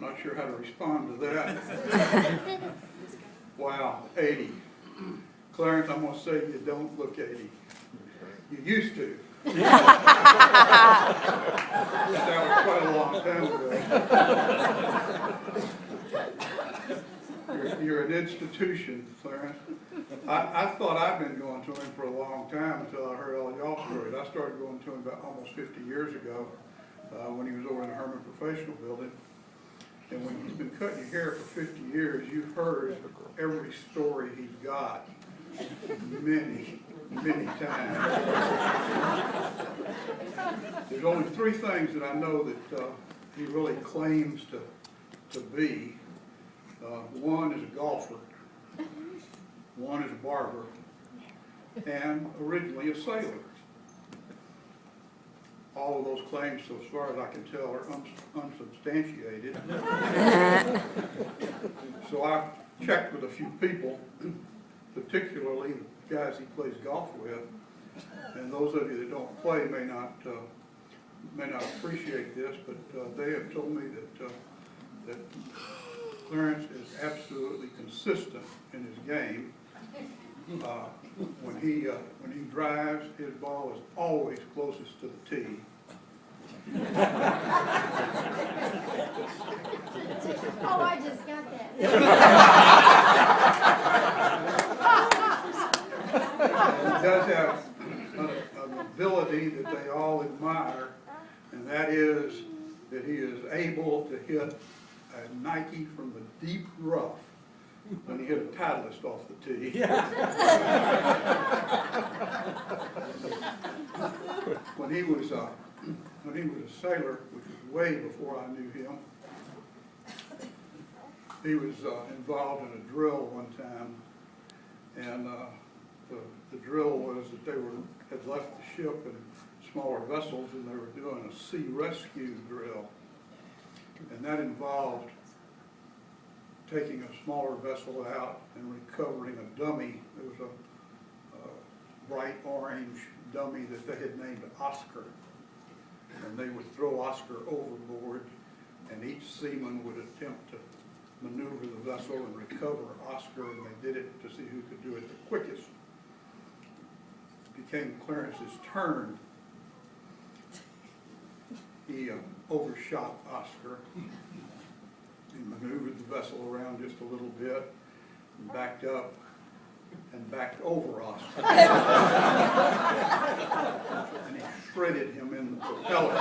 I'm not sure how to respond to that. Wow, 80. Clarence, I'm going to say you don't look 80. You used to. That was quite a long time ago. You're an institution, Clarence. I thought I'd been going to him for a long time until I heard all y'all stories. I started going to him about almost 50 years ago when he was over in the Herman Professional Building. And when he's been cutting your hair for 50 years, you've heard every story he's got many, many times. There's only three things that I know that he really claims to be. One is a golfer, one is a barber, and originally a sailor. All of those claims, so as far as I can tell, are unsubstantiated. So I checked with a few people, particularly the guys he plays golf with, and those of you that don't play may not appreciate this, but they have told me that Clarence is absolutely consistent in his game. When he drives, his ball is always closest to the tee. Oh, I just got that. He does have an ability that they all admire, and that is that he is able to hit a Nike from the deep rough when he hit a Titleist off the tee. When he was a sailor, which was way before I knew him, he was involved in a drill one time, and the drill was that they had left the ship in smaller vessels, and they were doing a sea rescue drill, and that involved taking a smaller vessel out and recovering a dummy. It was a bright orange dummy that they had named Oscar. And they would throw Oscar overboard, and each seaman would attempt to maneuver the vessel and recover Oscar, and they did it to see who could do it the quickest. It became Clarence's turn. He overshot Oscar. He maneuvered the vessel around just a little bit, and backed up, and backed over Oscar. And he shredded him in the propeller.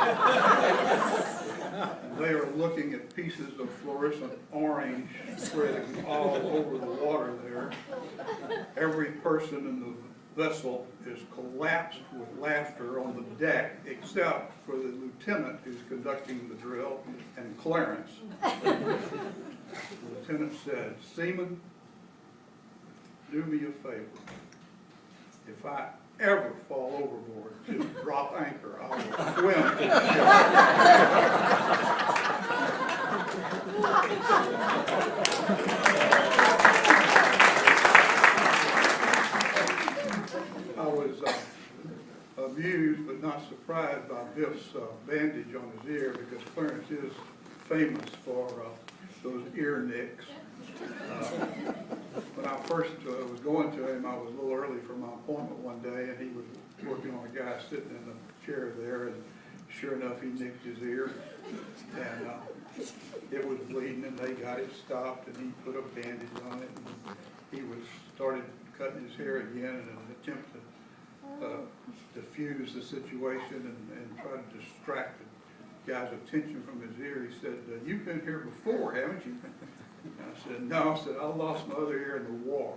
And they are looking at pieces of fluorescent orange spreading all over the water there. Every person in the vessel is collapsed with laughter on the deck, except for the lieutenant who's conducting the drill and Clarence. The lieutenant said, "Seaman, do me a favor. If I ever fall overboard, just drop anchor. I will swim to the ship." I was amused but not surprised by Biff's bandage on his ear, because Clarence is famous for those ear nicks. When I first was going to him, I was a little early for my appointment one day, and he was working on a guy sitting in the chair there, and sure enough, he nicked his ear, and it was bleeding, and they got it stopped, and he put a bandage on it, and he started cutting his hair again in an attempt to diffuse the situation and try to distract the guy's attention from his ear. He said, "You've been here before, haven't you?" I said, "No." I said, "I lost my other ear in the war."